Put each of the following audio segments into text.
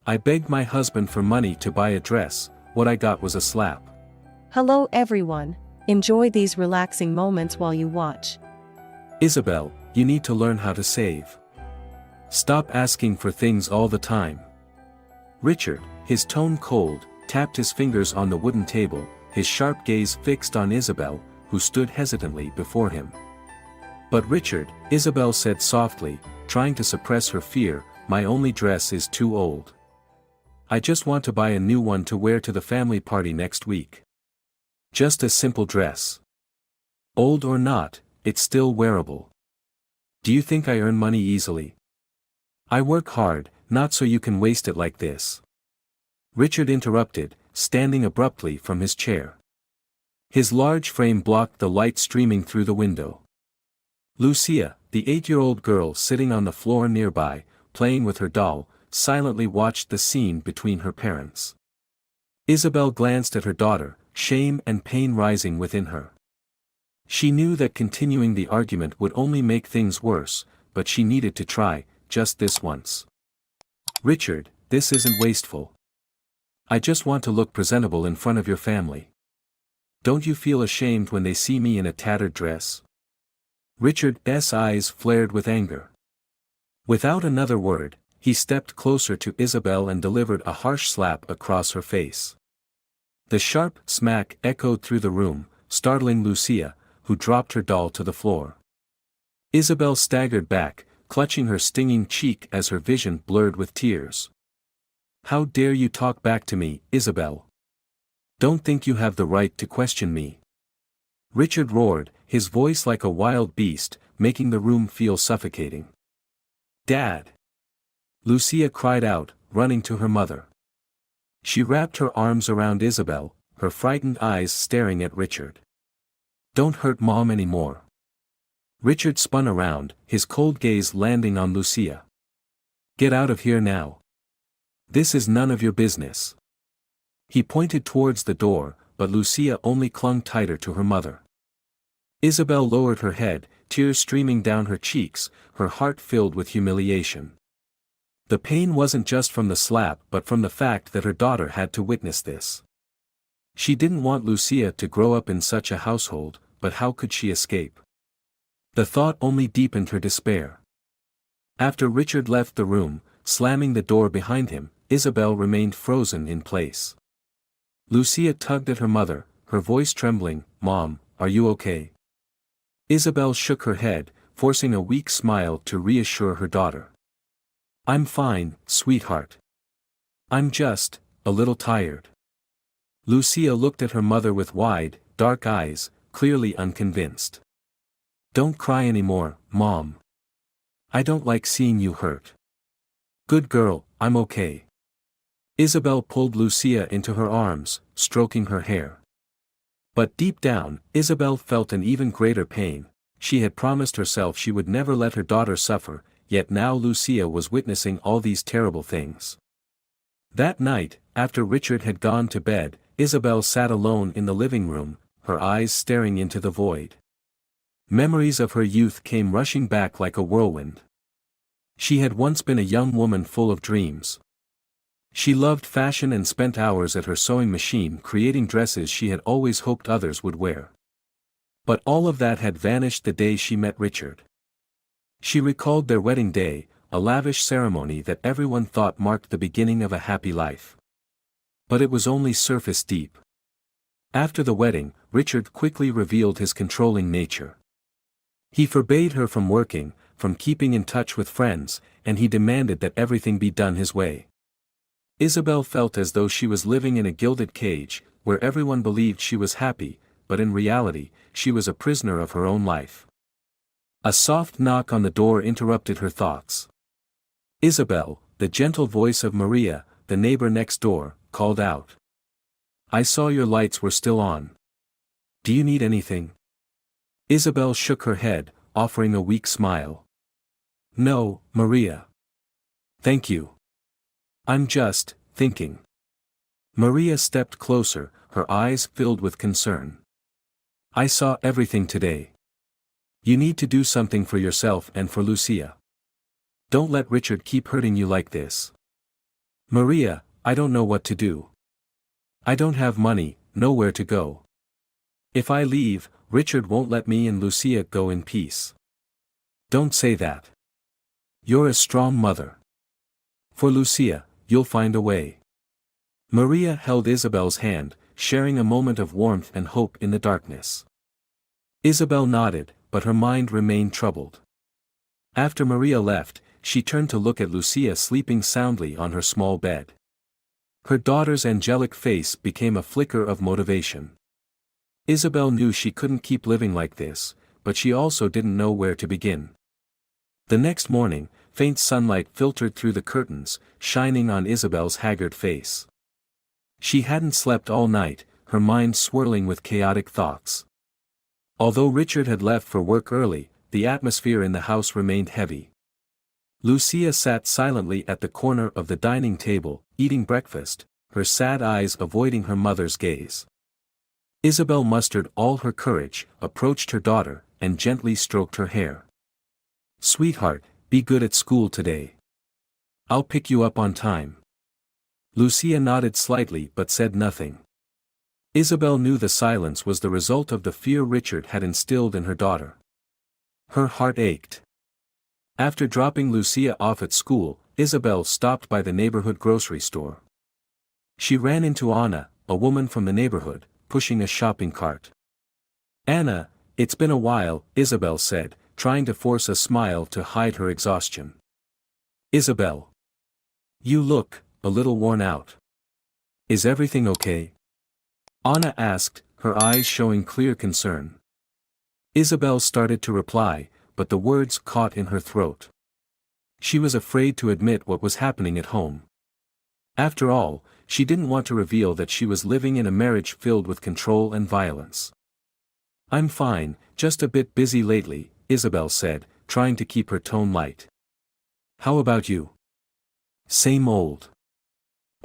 I begged my husband for money to buy a dress, what I got was a slap. Hello everyone. Enjoy these relaxing moments while you watch. Isabel, you need to learn how to save. Stop asking for things all the time. Richard, his tone cold, tapped his fingers on the wooden table, his sharp gaze fixed on Isabel, who stood hesitantly before him. But Richard, Isabel said softly, trying to suppress her fear, my only dress is too old. I just want to buy a new one to wear to the family party next week. Just a simple dress. Old or not, it's still wearable. Do you think I earn money easily? I work hard, not so you can waste it like this. Richard interrupted, standing abruptly from his chair. His large frame blocked the light streaming through the window. Lucia, the 8-year-old girl sitting on the floor nearby, playing with her doll, silently watched the scene between her parents. Isabel glanced at her daughter, shame and pain rising within her. She knew that continuing the argument would only make things worse, but she needed to try, just this once. Richard, this isn't wasteful. I just want to look presentable in front of your family. Don't you feel ashamed when they see me in a tattered dress? Richard's eyes flared with anger. Without another word, he stepped closer to Isabel and delivered a harsh slap across her face. The sharp smack echoed through the room, startling Lucia, who dropped her doll to the floor. Isabel staggered back, clutching her stinging cheek as her vision blurred with tears. How dare you talk back to me, Isabel? Don't think you have the right to question me. Richard roared, his voice like a wild beast, making the room feel suffocating. Dad! Lucia cried out, running to her mother. She wrapped her arms around Isabel, her frightened eyes staring at Richard. Don't hurt Mom anymore. Richard spun around, his cold gaze landing on Lucia. Get out of here now. This is none of your business. He pointed towards the door, but Lucia only clung tighter to her mother. Isabel lowered her head, tears streaming down her cheeks, her heart filled with humiliation. The pain wasn't just from the slap but from the fact that her daughter had to witness this. She didn't want Lucia to grow up in such a household, but how could she escape? The thought only deepened her despair. After Richard left the room, slamming the door behind him, Isabel remained frozen in place. Lucia tugged at her mother, her voice trembling, Mom, are you okay? Isabel shook her head, forcing a weak smile to reassure her daughter. I'm fine, sweetheart. I'm just a little tired. Lucia looked at her mother with wide, dark eyes, clearly unconvinced. Don't cry anymore, Mom. I don't like seeing you hurt. Good girl, I'm okay. Isabel pulled Lucia into her arms, stroking her hair. But deep down, Isabel felt an even greater pain. She had promised herself she would never let her daughter suffer, yet now Lucia was witnessing all these terrible things. That night, after Richard had gone to bed, Isabel sat alone in the living room, her eyes staring into the void. Memories of her youth came rushing back like a whirlwind. She had once been a young woman full of dreams. She loved fashion and spent hours at her sewing machine creating dresses she had always hoped others would wear. But all of that had vanished the day she met Richard. She recalled their wedding day, a lavish ceremony that everyone thought marked the beginning of a happy life. But it was only surface deep. After the wedding, Richard quickly revealed his controlling nature. He forbade her from working, from keeping in touch with friends, and he demanded that everything be done his way. Isabel felt as though she was living in a gilded cage, where everyone believed she was happy, but in reality, she was a prisoner of her own life. A soft knock on the door interrupted her thoughts. Isabel, the gentle voice of Maria, the neighbor next door, called out. I saw your lights were still on. Do you need anything? Isabel shook her head, offering a weak smile. No, Maria. Thank you. I'm just thinking. Maria stepped closer, her eyes filled with concern. I saw everything today. You need to do something for yourself and for Lucia. Don't let Richard keep hurting you like this. Maria, I don't know what to do. I don't have money, nowhere to go. If I leave, Richard won't let me and Lucia go in peace. Don't say that. You're a strong mother. For Lucia, you'll find a way. Maria held Isabel's hand, sharing a moment of warmth and hope in the darkness. Isabel nodded, but her mind remained troubled. After Maria left, she turned to look at Lucia sleeping soundly on her small bed. Her daughter's angelic face became a flicker of motivation. Isabel knew she couldn't keep living like this, but she also didn't know where to begin. The next morning, faint sunlight filtered through the curtains, shining on Isabel's haggard face. She hadn't slept all night, her mind swirling with chaotic thoughts. Although Richard had left for work early, the atmosphere in the house remained heavy. Lucia sat silently at the corner of the dining table, eating breakfast, her sad eyes avoiding her mother's gaze. Isabel mustered all her courage, approached her daughter, and gently stroked her hair. "Sweetheart, be good at school today. I'll pick you up on time." Lucia nodded slightly but said nothing. Isabel knew the silence was the result of the fear Richard had instilled in her daughter. Her heart ached. After dropping Lucia off at school, Isabel stopped by the neighborhood grocery store. She ran into Anna, a woman from the neighborhood, pushing a shopping cart. "Anna, it's been a while," Isabel said, trying to force a smile to hide her exhaustion. "Isabel. You look a little worn out. Is everything okay?" Anna asked, her eyes showing clear concern. Isabel started to reply, but the words caught in her throat. She was afraid to admit what was happening at home. After all, she didn't want to reveal that she was living in a marriage filled with control and violence. "I'm fine, just a bit busy lately," Isabel said, trying to keep her tone light. "How about you?" "Same old.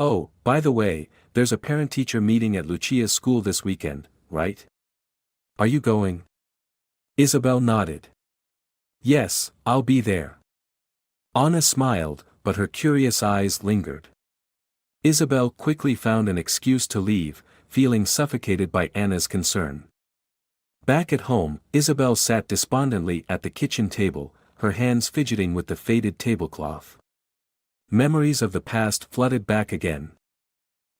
Oh, by the way, there's a parent-teacher meeting at Lucia's school this weekend, right? Are you going?" Isabel nodded. "Yes, I'll be there." Anna smiled, but her curious eyes lingered. Isabel quickly found an excuse to leave, feeling suffocated by Anna's concern. Back at home, Isabel sat despondently at the kitchen table, her hands fidgeting with the faded tablecloth. Memories of the past flooded back again.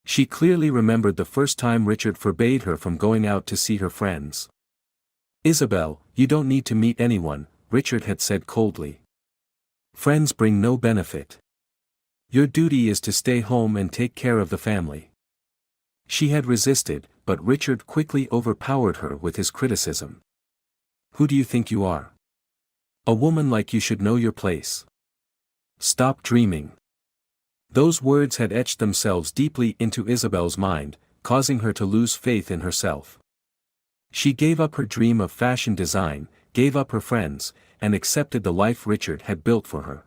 She clearly remembered the first time Richard forbade her from going out to see her friends. "Isabel, you don't need to meet anyone," Richard had said coldly. "Friends bring no benefit. Your duty is to stay home and take care of the family." She had resisted, but Richard quickly overpowered her with his criticism. "Who do you think you are? A woman like you should know your place. Stop dreaming." Those words had etched themselves deeply into Isabel's mind, causing her to lose faith in herself. She gave up her dream of fashion design, gave up her friends, and accepted the life Richard had built for her.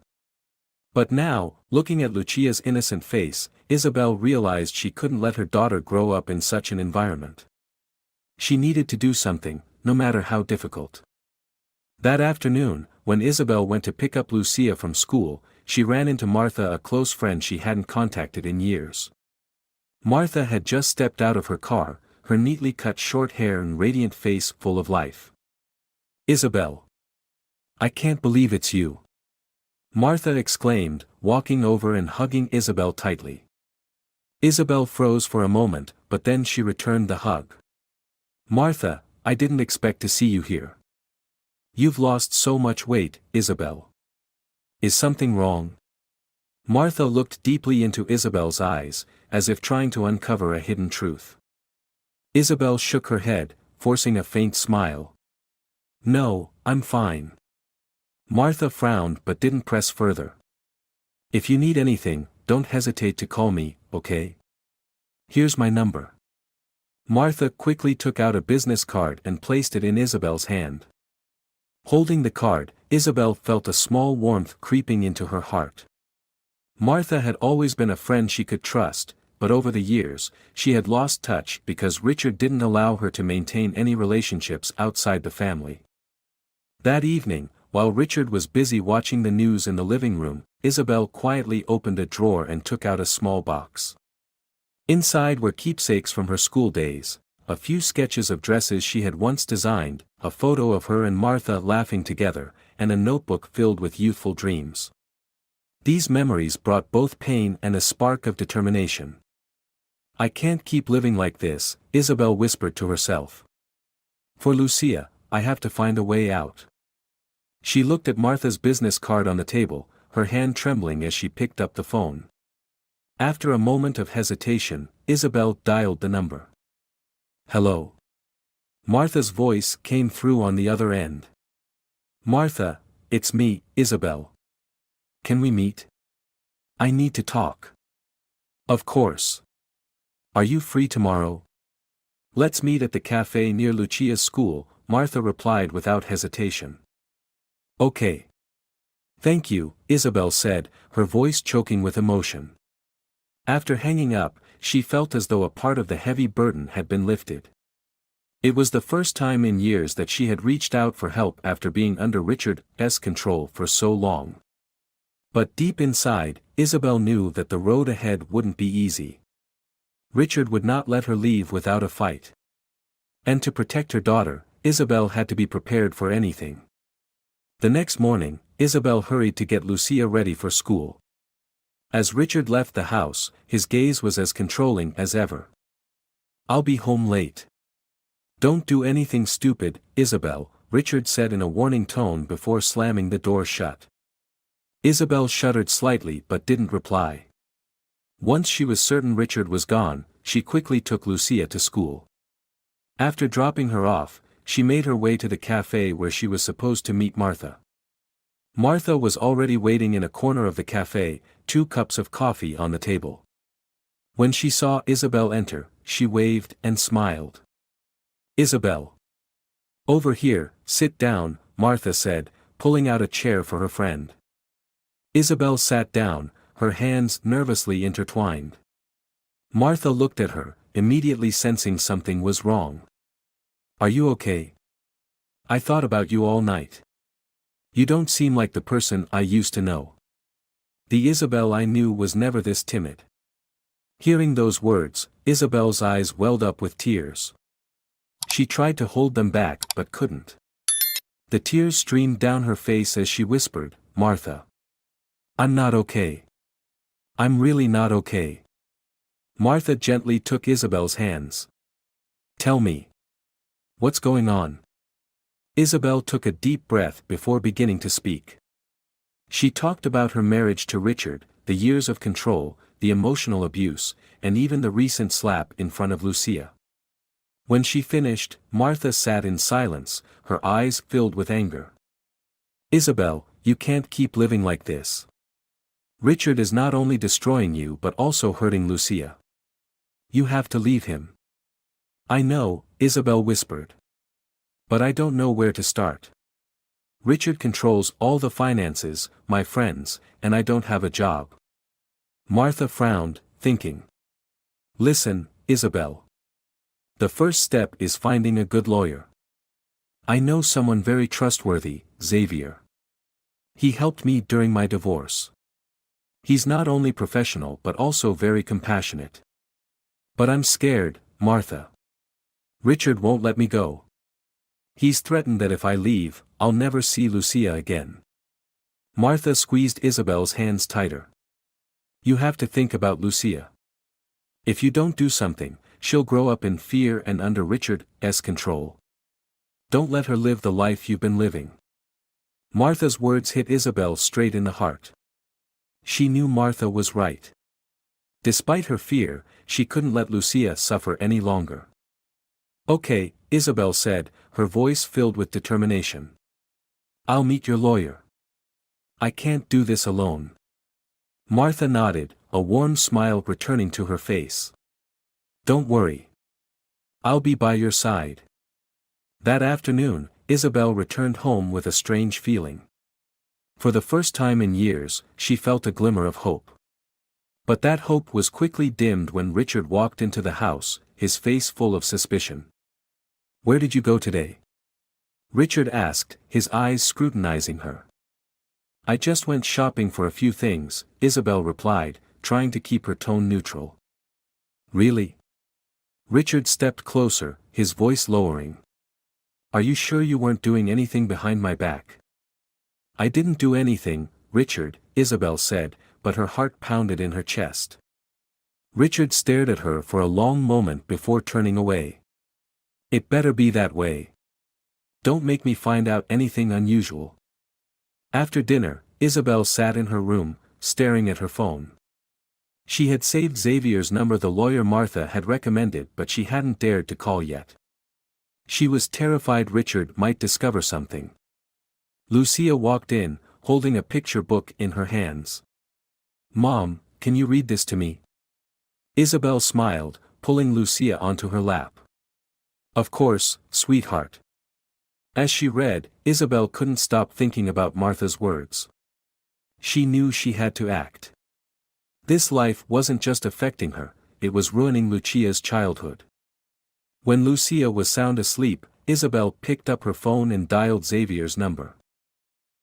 But now, looking at Lucia's innocent face, Isabel realized she couldn't let her daughter grow up in such an environment. She needed to do something, no matter how difficult. That afternoon, when Isabel went to pick up Lucia from school, she ran into Martha, a close friend she hadn't contacted in years. Martha had just stepped out of her car, her neatly cut short hair and radiant face full of life. "Isabel. I can't believe it's you," Martha exclaimed, walking over and hugging Isabel tightly. Isabel froze for a moment, but then she returned the hug. "Martha, I didn't expect to see you here. You've lost so much weight, Isabel. Is something wrong?" Martha looked deeply into Isabel's eyes, as if trying to uncover a hidden truth. Isabel shook her head, forcing a faint smile. "No, I'm fine." Martha frowned but didn't press further. "If you need anything, don't hesitate to call me, okay? Here's my number." Martha quickly took out a business card and placed it in Isabel's hand. Holding the card, Isabel felt a small warmth creeping into her heart. Martha had always been a friend she could trust, but over the years, she had lost touch because Richard didn't allow her to maintain any relationships outside the family. That evening, while Richard was busy watching the news in the living room, Isabel quietly opened a drawer and took out a small box. Inside were keepsakes from her school days, a few sketches of dresses she had once designed, a photo of her and Martha laughing together, and a notebook filled with youthful dreams. These memories brought both pain and a spark of determination. "I can't keep living like this," Isabel whispered to herself. "For Lucia, I have to find a way out." She looked at Martha's business card on the table, her hand trembling as she picked up the phone. After a moment of hesitation, Isabel dialed the number. "Hello?" Martha's voice came through on the other end. "Martha, it's me, Isabel. Can we meet? I need to talk." "Of course. Are you free tomorrow?" "Let's meet at the cafe near Lucia's school," Martha replied without hesitation. "Okay. Thank you," Isabel said, her voice choking with emotion. After hanging up, she felt as though a part of the heavy burden had been lifted. It was the first time in years that she had reached out for help after being under Richard's control for so long. But deep inside, Isabel knew that the road ahead wouldn't be easy. Richard would not let her leave without a fight. And to protect her daughter, Isabel had to be prepared for anything. The next morning, Isabel hurried to get Lucia ready for school. As Richard left the house, his gaze was as controlling as ever. "I'll be home late. Don't do anything stupid, Isabel," Richard said in a warning tone before slamming the door shut. Isabel shuddered slightly but didn't reply. Once she was certain Richard was gone, she quickly took Lucia to school. After dropping her off, she made her way to the cafe where she was supposed to meet Martha. Martha was already waiting in a corner of the cafe, 2 cups of coffee on the table. When she saw Isabel enter, she waved and smiled. "Isabel. Over here, sit down," Martha said, pulling out a chair for her friend. Isabel sat down, her hands nervously intertwined. Martha looked at her, immediately sensing something was wrong. "Are you okay? I thought about you all night. You don't seem like the person I used to know. The Isabel I knew was never this timid." Hearing those words, Isabel's eyes welled up with tears. She tried to hold them back but couldn't. The tears streamed down her face as she whispered, "Martha. I'm not okay. I'm really not okay." Martha gently took Isabel's hands. "Tell me. What's going on?" Isabel took a deep breath before beginning to speak. She talked about her marriage to Richard, the years of control, the emotional abuse, and even the recent slap in front of Lucia. When she finished, Martha sat in silence, her eyes filled with anger. "Isabel, you can't keep living like this. Richard is not only destroying you but also hurting Lucia. You have to leave him." "I know," Isabel whispered. "But I don't know where to start. Richard controls all the finances, my friends, and I don't have a job." Martha frowned, thinking. "Listen, Isabel. The first step is finding a good lawyer. I know someone very trustworthy, Xavier. He helped me during my divorce. He's not only professional but also very compassionate. But I'm scared, Martha. Richard won't let me go. He's threatened that if I leave, I'll never see Lucia again." Martha squeezed Isabel's hands tighter. "You have to think about Lucia. If you don't do something, she'll grow up in fear and under Richard's control. Don't let her live the life you've been living." Martha's words hit Isabel straight in the heart. She knew Martha was right. Despite her fear, she couldn't let Lucia suffer any longer. "Okay," Isabel said, her voice filled with determination. "I'll meet your lawyer. I can't do this alone." Martha nodded, a warm smile returning to her face. "Don't worry. I'll be by your side." That afternoon, Isabel returned home with a strange feeling. For the first time in years, she felt a glimmer of hope. But that hope was quickly dimmed when Richard walked into the house, his face full of suspicion. "Where did you go today?" Richard asked, his eyes scrutinizing her. I just went shopping for a few things, Isabel replied, trying to keep her tone neutral. Really? Richard stepped closer, his voice lowering. Are you sure you weren't doing anything behind my back? I didn't do anything, Richard, Isabel said, but her heart pounded in her chest. Richard stared at her for a long moment before turning away. It better be that way. Don't make me find out anything unusual. After dinner, Isabel sat in her room, staring at her phone. She had saved Xavier's number the lawyer Martha had recommended, but she hadn't dared to call yet. She was terrified Richard might discover something. Lucia walked in, holding a picture book in her hands. Mom, can you read this to me? Isabel smiled, pulling Lucia onto her lap. Of course, sweetheart. As she read, Isabel couldn't stop thinking about Martha's words. She knew she had to act. This life wasn't just affecting her, it was ruining Lucia's childhood. When Lucia was sound asleep, Isabel picked up her phone and dialed Xavier's number.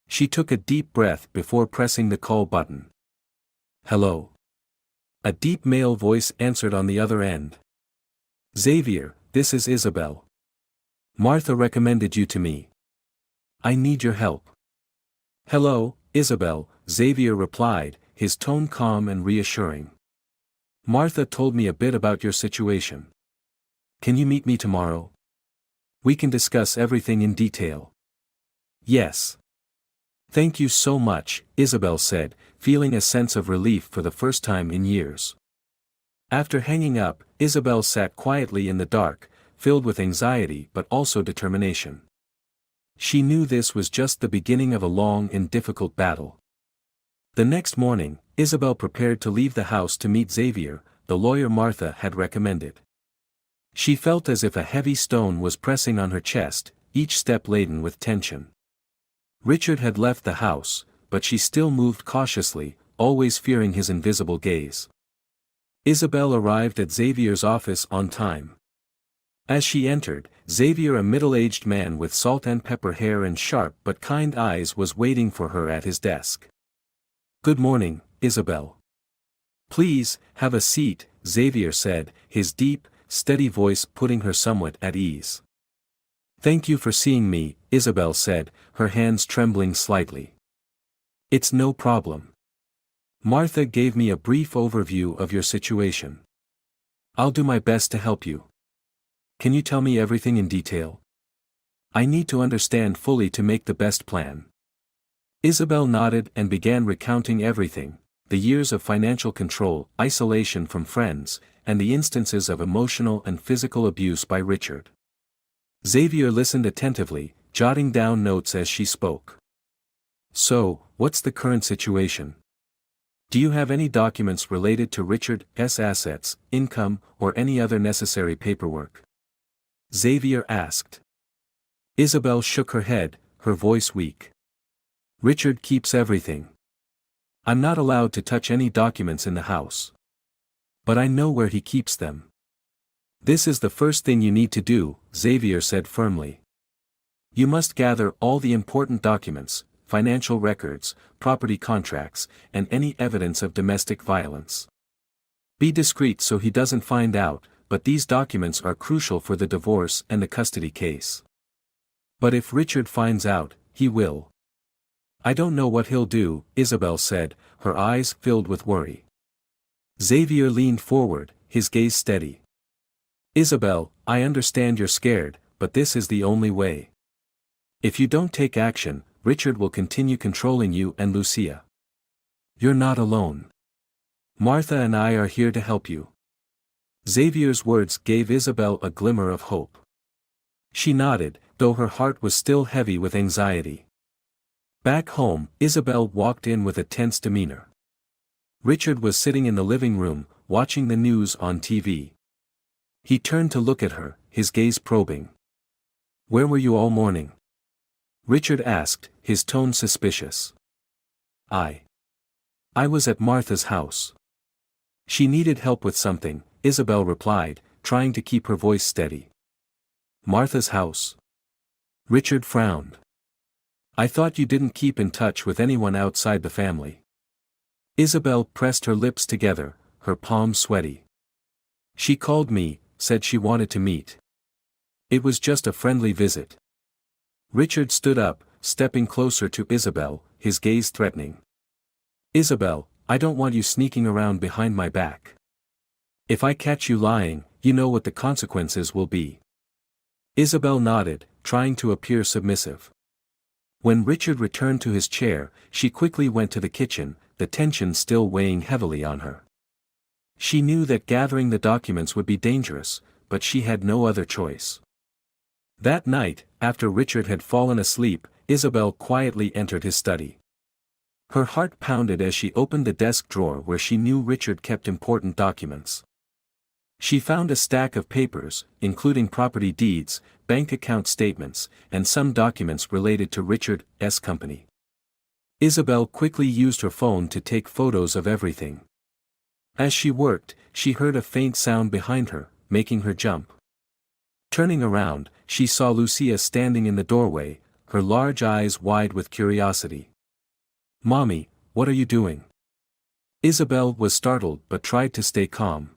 She took a deep breath before pressing the call button. Hello. A deep male voice answered on the other end. Xavier, this is Isabel. Martha recommended you to me. I need your help. Hello, Isabel, Xavier replied, his tone calm and reassuring. Martha told me a bit about your situation. Can you meet me tomorrow? We can discuss everything in detail. Yes. Thank you so much, Isabel said, feeling a sense of relief for the first time in years. After hanging up, Isabel sat quietly in the dark, filled with anxiety but also determination. She knew this was just the beginning of a long and difficult battle. The next morning, Isabel prepared to leave the house to meet Xavier, the lawyer Martha had recommended. She felt as if a heavy stone was pressing on her chest, each step laden with tension. Richard had left the house, but she still moved cautiously, always fearing his invisible gaze. Isabel arrived at Xavier's office on time. As she entered, Xavier, a middle-aged man with salt and pepper hair and sharp but kind eyes, was waiting for her at his desk. Good morning, Isabel. Please, have a seat, Xavier said, his deep, steady voice putting her somewhat at ease. Thank you for seeing me, Isabel said, her hands trembling slightly. It's no problem. Martha gave me a brief overview of your situation. I'll do my best to help you. Can you tell me everything in detail? I need to understand fully to make the best plan. Isabel nodded and began recounting everything, the years of financial control, isolation from friends, and the instances of emotional and physical abuse by Richard. Xavier listened attentively, jotting down notes as she spoke. So, what's the current situation? Do you have any documents related to Richard's assets, income, or any other necessary paperwork? Xavier asked. Isabel shook her head, her voice weak. Richard keeps everything. I'm not allowed to touch any documents in the house. But I know where he keeps them. This is the first thing you need to do, Xavier said firmly. You must gather all the important documents, financial records, property contracts, and any evidence of domestic violence. Be discreet so he doesn't find out, but these documents are crucial for the divorce and the custody case. But if Richard finds out, he will. I don't know what he'll do, Isabel said, her eyes filled with worry. Xavier leaned forward, his gaze steady. Isabel, I understand you're scared, but this is the only way. If you don't take action, Richard will continue controlling you and Lucia. You're not alone. Martha and I are here to help you. Xavier's words gave Isabel a glimmer of hope. She nodded, though her heart was still heavy with anxiety. Back home, Isabel walked in with a tense demeanor. Richard was sitting in the living room, watching the news on TV. He turned to look at her, his gaze probing. Where were you all morning? Richard asked, his tone suspicious. I was at Martha's house. She needed help with something, Isabel replied, trying to keep her voice steady. Martha's house? Richard frowned. I thought you didn't keep in touch with anyone outside the family. Isabel pressed her lips together, her palms sweaty. She called me, said she wanted to meet. It was just a friendly visit. Richard stood up, stepping closer to Isabel, his gaze threatening. Isabel, I don't want you sneaking around behind my back. If I catch you lying, you know what the consequences will be. Isabel nodded, trying to appear submissive. When Richard returned to his chair, she quickly went to the kitchen, the tension still weighing heavily on her. She knew that gathering the documents would be dangerous, but she had no other choice. That night, after Richard had fallen asleep, Isabel quietly entered his study. Her heart pounded as she opened the desk drawer where she knew Richard kept important documents. She found a stack of papers, including property deeds, bank account statements, and some documents related to Richard's company. Isabel quickly used her phone to take photos of everything. As she worked, she heard a faint sound behind her, making her jump. Turning around, she saw Lucia standing in the doorway, her large eyes wide with curiosity. "Mommy, what are you doing?" Isabel was startled but tried to stay calm.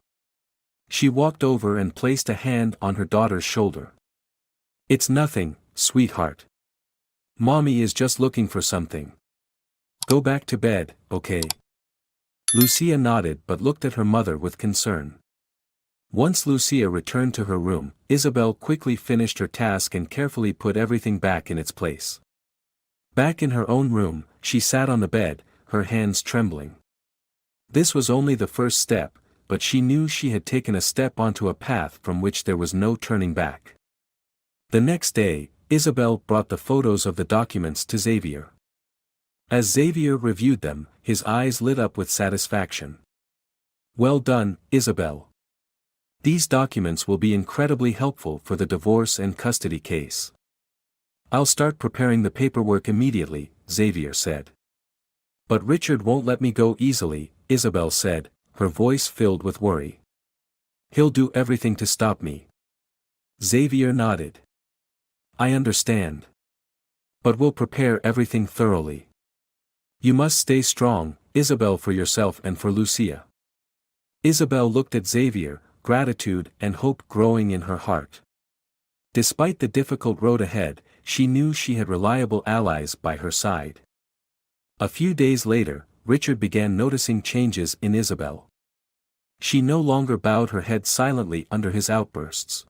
She walked over and placed a hand on her daughter's shoulder. "It's nothing, sweetheart. Mommy is just looking for something. Go back to bed, okay?" Lucia nodded but looked at her mother with concern. Once Lucia returned to her room, Isabel quickly finished her task and carefully put everything back in its place. Back in her own room, she sat on the bed, her hands trembling. This was only the first step, but she knew she had taken a step onto a path from which there was no turning back. The next day, Isabel brought the photos of the documents to Xavier. As Xavier reviewed them, his eyes lit up with satisfaction. "Well done, Isabel. These documents will be incredibly helpful for the divorce and custody case." "I'll start preparing the paperwork immediately," Xavier said. "But Richard won't let me go easily," Isabel said, her voice filled with worry. "He'll do everything to stop me." Xavier nodded. "I understand. But we'll prepare everything thoroughly. You must stay strong, Isabel, for yourself and for Lucia." Isabel looked at Xavier, gratitude and hope growing in her heart. Despite the difficult road ahead, she knew she had reliable allies by her side. A few days later, Richard began noticing changes in Isabel. She no longer bowed her head silently under his outbursts.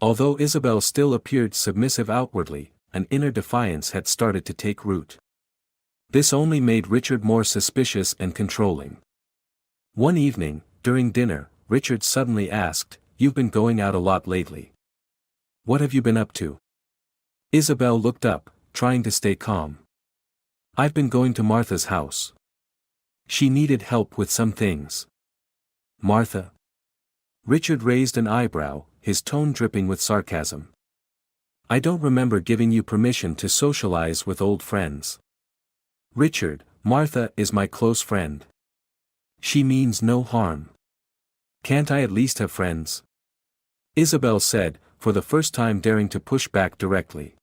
Although Isabel still appeared submissive outwardly, an inner defiance had started to take root. This only made Richard more suspicious and controlling. One evening, during dinner, Richard suddenly asked, "You've been going out a lot lately. What have you been up to?" Isabel looked up, trying to stay calm. "I've been going to Martha's house. She needed help with some things." "Martha?" Richard raised an eyebrow, his tone dripping with sarcasm. "I don't remember giving you permission to socialize with old friends." "Richard, Martha is my close friend. She means no harm. Can't I at least have friends?" Isabel said, for the first time daring to push back directly.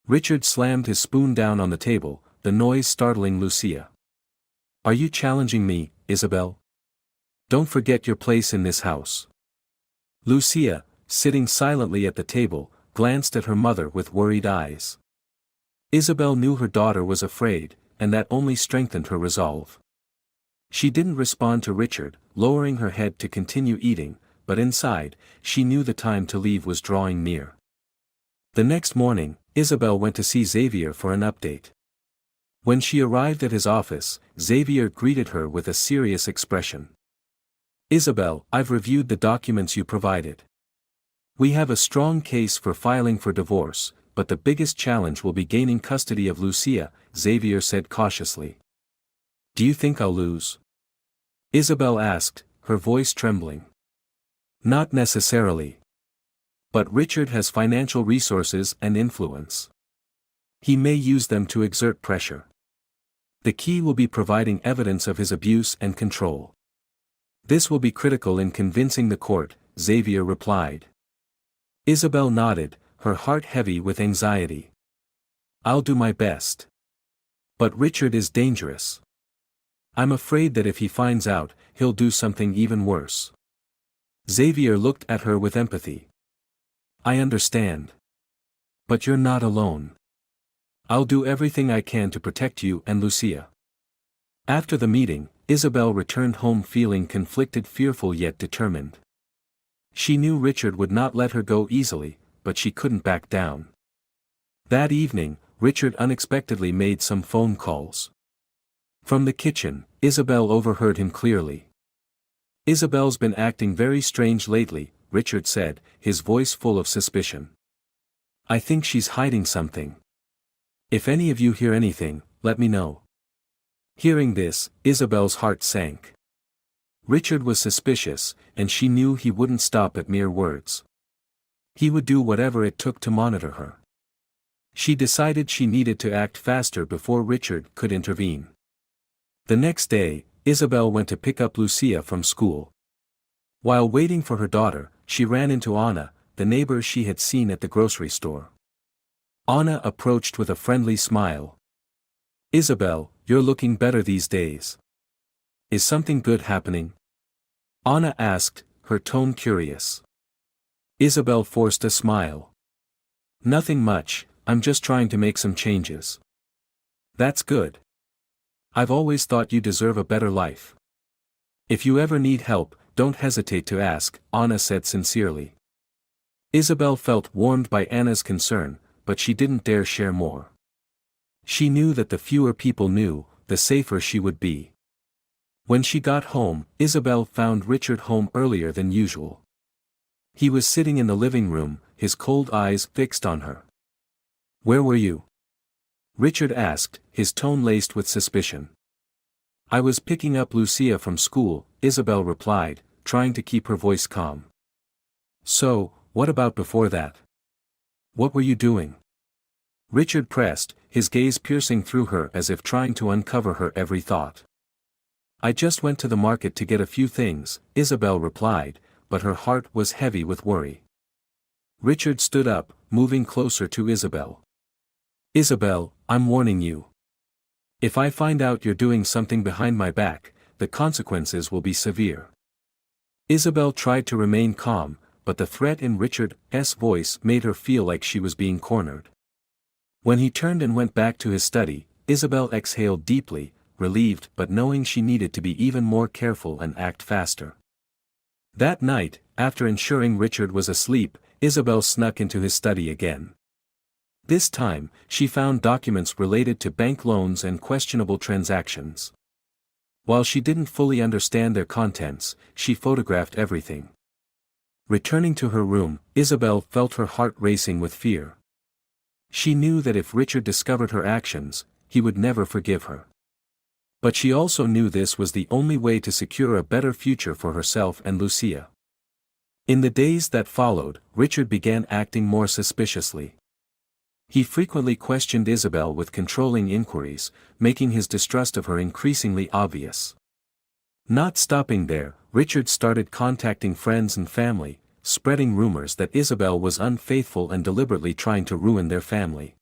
Richard slammed his spoon down on the table, the noise startling Lucia. "Are you challenging me, Isabel? Don't forget your place in this house." Lucia, sitting silently at the table, glanced at her mother with worried eyes. Isabel knew her daughter was afraid, and that only strengthened her resolve. She didn't respond to Richard, lowering her head to continue eating, but inside, she knew the time to leave was drawing near. The next morning, Isabel went to see Xavier for an update. When she arrived at his office, Xavier greeted her with a serious expression. "Isabel, I've reviewed the documents you provided. We have a strong case for filing for divorce, but the biggest challenge will be gaining custody of Lucia," Xavier said cautiously. "Do you think I'll lose?" Isabel asked, her voice trembling. "Not necessarily. But Richard has financial resources and influence. He may use them to exert pressure. The key will be providing evidence of his abuse and control. This will be critical in convincing the court," Xavier replied. Isabel nodded, her heart heavy with anxiety. "I'll do my best. But Richard is dangerous. I'm afraid that if he finds out, he'll do something even worse." Xavier looked at her with empathy. "I understand. But you're not alone. I'll do everything I can to protect you and Lucia." After the meeting, Isabel returned home feeling conflicted, fearful yet determined. She knew Richard would not let her go easily, but she couldn't back down. That evening, Richard unexpectedly made some phone calls. From the kitchen, Isabel overheard him clearly. "Isabel's been acting very strange lately," Richard said, his voice full of suspicion. "I think she's hiding something. If any of you hear anything, let me know." Hearing this, Isabel's heart sank. Richard was suspicious, and she knew he wouldn't stop at mere words. He would do whatever it took to monitor her. She decided she needed to act faster before Richard could intervene. The next day, Isabel went to pick up Lucia from school. While waiting for her daughter, she ran into Anna, the neighbor she had seen at the grocery store. Anna approached with a friendly smile. "Isabel, you're looking better these days. Is something good happening?" Anna asked, her tone curious. Isabel forced a smile. "Nothing much, I'm just trying to make some changes." "That's good. I've always thought you deserve a better life. If you ever need help, don't hesitate to ask," Anna said sincerely. Isabel felt warmed by Anna's concern, but she didn't dare share more. She knew that the fewer people knew, the safer she would be. When she got home, Isabel found Richard home earlier than usual. He was sitting in the living room, his cold eyes fixed on her. "Where were you?" Richard asked, his tone laced with suspicion. "I was picking up Lucia from school," Isabel replied, trying to keep her voice calm. "So, what about before that? What were you doing?" Richard pressed, his gaze piercing through her as if trying to uncover her every thought. "I just went to the market to get a few things," Isabel replied, but her heart was heavy with worry. Richard stood up, moving closer to Isabel. "Isabel, I'm warning you. If I find out you're doing something behind my back, the consequences will be severe." Isabel tried to remain calm, but the threat in Richard's voice made her feel like she was being cornered. When he turned and went back to his study, Isabel exhaled deeply, relieved but knowing she needed to be even more careful and act faster. That night, after ensuring Richard was asleep, Isabel snuck into his study again. This time, she found documents related to bank loans and questionable transactions. While she didn't fully understand their contents, she photographed everything. Returning to her room, Isabel felt her heart racing with fear. She knew that if Richard discovered her actions, he would never forgive her. But she also knew this was the only way to secure a better future for herself and Lucia. In the days that followed, Richard began acting more suspiciously. He frequently questioned Isabel with controlling inquiries, making his distrust of her increasingly obvious. Not stopping there, Richard started contacting friends and family, spreading rumors that Isabel was unfaithful and deliberately trying to ruin their family.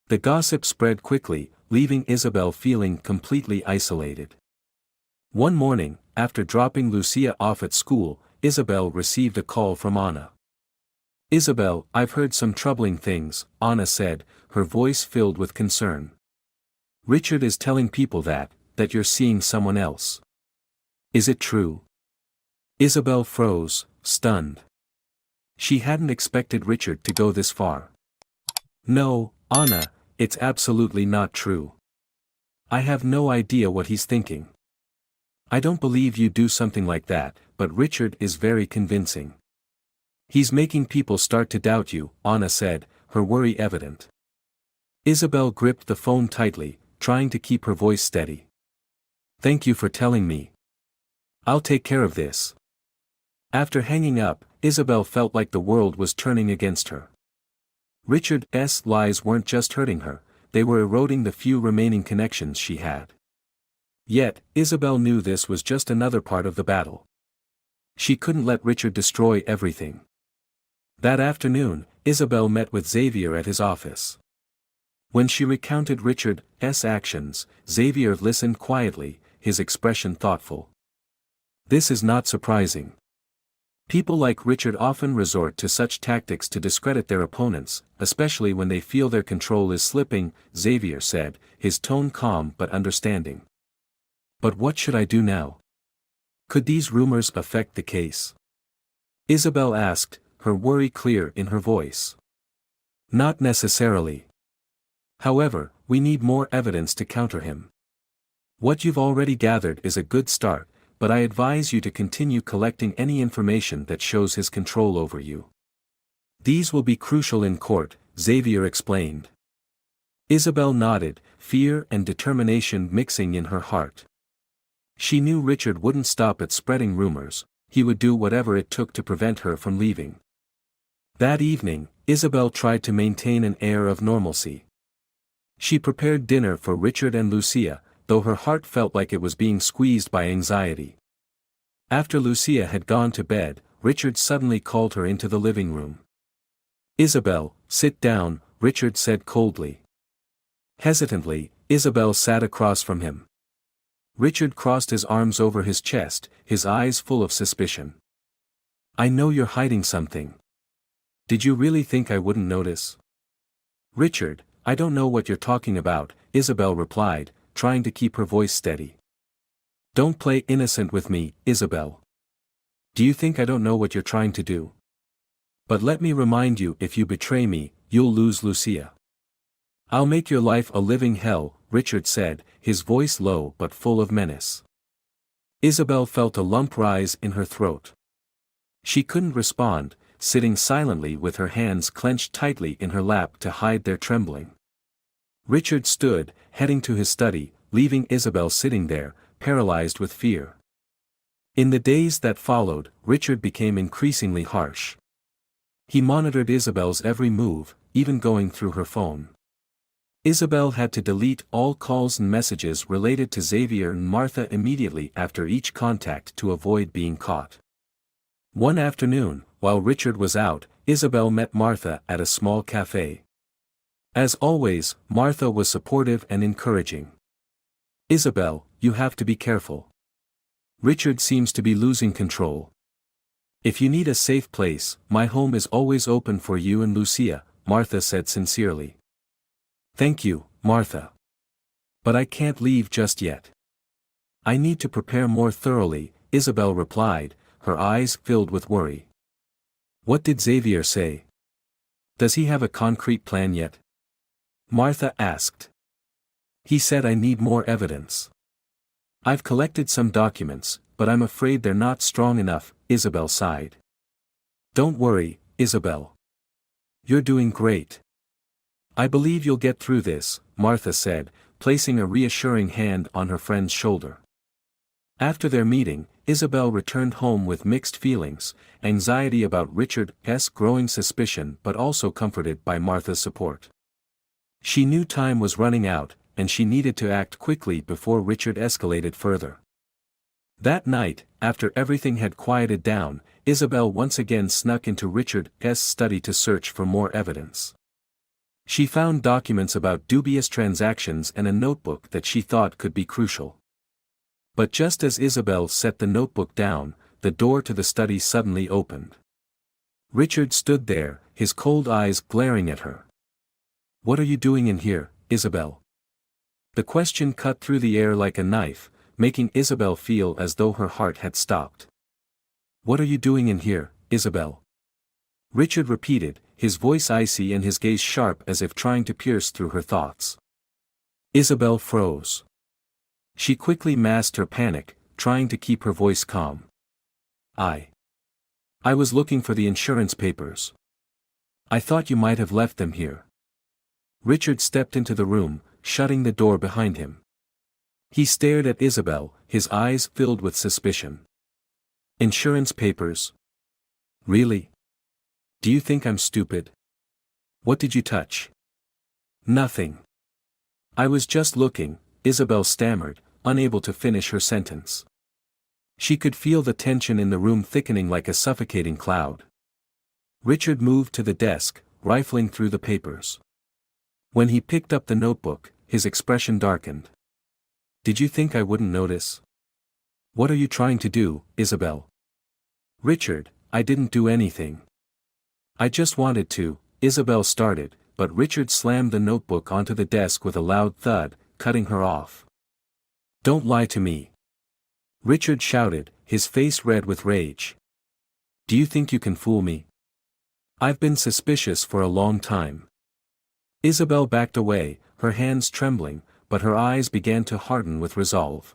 The gossip spread quickly, leaving Isabel feeling completely isolated. One morning, after dropping Lucia off at school, Isabel received a call from Anna. "Isabel, I've heard some troubling things," Anna said, her voice filled with concern. "Richard is telling people that you're seeing someone else. Is it true?" Isabel froze, stunned. She hadn't expected Richard to go this far. "No, Anna, it's absolutely not true. I have no idea what he's thinking. I don't believe you do something like that, but Richard is very convincing. He's making people start to doubt you," Anna said, her worry evident. Isabel gripped the phone tightly, trying to keep her voice steady. "Thank you for telling me. I'll take care of this." After hanging up, Isabel felt like the world was turning against her. Richard's lies weren't just hurting her, they were eroding the few remaining connections she had. Yet, Isabel knew this was just another part of the battle. She couldn't let Richard destroy everything. That afternoon, Isabel met with Xavier at his office. When she recounted Richard's actions, Xavier listened quietly, his expression thoughtful. This is not surprising. People like Richard often resort to such tactics to discredit their opponents, especially when they feel their control is slipping, Xavier said, his tone calm but understanding. But what should I do now? Could these rumors affect the case? Isabel asked, her worry clear in her voice. Not necessarily. However, we need more evidence to counter him. What you've already gathered is a good start, but I advise you to continue collecting any information that shows his control over you. These will be crucial in court, Xavier explained. Isabel nodded, fear and determination mixing in her heart. She knew Richard wouldn't stop at spreading rumors, he would do whatever it took to prevent her from leaving. That evening, Isabel tried to maintain an air of normalcy. She prepared dinner for Richard and Lucia, though her heart felt like it was being squeezed by anxiety. After Lucia had gone to bed, Richard suddenly called her into the living room. Isabel, sit down, Richard said coldly. Hesitantly, Isabel sat across from him. Richard crossed his arms over his chest, his eyes full of suspicion. I know you're hiding something. Did you really think I wouldn't notice? Richard, I don't know what you're talking about, Isabel replied, trying to keep her voice steady. Don't play innocent with me, Isabel. Do you think I don't know what you're trying to do? But let me remind you, if you betray me, you'll lose Lucia. I'll make your life a living hell, Richard said, his voice low but full of menace. Isabel felt a lump rise in her throat. She couldn't respond, sitting silently with her hands clenched tightly in her lap to hide their trembling. Richard stood, heading to his study, leaving Isabel sitting there, paralyzed with fear. In the days that followed, Richard became increasingly harsh. He monitored Isabel's every move, even going through her phone. Isabel had to delete all calls and messages related to Xavier and Martha immediately after each contact to avoid being caught. One afternoon, while Richard was out, Isabel met Martha at a small cafe. As always, Martha was supportive and encouraging. Isabel, you have to be careful. Richard seems to be losing control. If you need a safe place, my home is always open for you and Lucia, Martha said sincerely. Thank you, Martha. But I can't leave just yet. I need to prepare more thoroughly, Isabel replied, her eyes filled with worry. What did Xavier say? Does he have a concrete plan yet? Martha asked. He said I need more evidence. I've collected some documents, but I'm afraid they're not strong enough, Isabel sighed. Don't worry, Isabel. You're doing great. I believe you'll get through this, Martha said, placing a reassuring hand on her friend's shoulder. After their meeting, Isabel returned home with mixed feelings, anxiety about Richard's growing suspicion but also comforted by Martha's support. She knew time was running out, and she needed to act quickly before Richard escalated further. That night, after everything had quieted down, Isabel once again snuck into Richard's study to search for more evidence. She found documents about dubious transactions and a notebook that she thought could be crucial. But just as Isabel set the notebook down, the door to the study suddenly opened. Richard stood there, his cold eyes glaring at her. What are you doing in here, Isabel? The question cut through the air like a knife, making Isabel feel as though her heart had stopped. What are you doing in here, Isabel? Richard repeated, his voice icy and his gaze sharp as if trying to pierce through her thoughts. Isabel froze. She quickly masked her panic, trying to keep her voice calm. I was looking for the insurance papers. I thought you might have left them here. Richard stepped into the room, shutting the door behind him. He stared at Isabel, his eyes filled with suspicion. Insurance papers? Really? Do you think I'm stupid? What did you touch? Nothing. I was just looking, Isabel stammered, unable to finish her sentence. She could feel the tension in the room thickening like a suffocating cloud. Richard moved to the desk, rifling through the papers. When he picked up the notebook, his expression darkened. "Did you think I wouldn't notice? What are you trying to do, Isabel?" "Richard, I didn't do anything. I just wanted to," Isabel started, but Richard slammed the notebook onto the desk with a loud thud, cutting her off. "Don't lie to me!" Richard shouted, his face red with rage. "Do you think you can fool me? I've been suspicious for a long time." Isabel backed away, her hands trembling, but her eyes began to harden with resolve.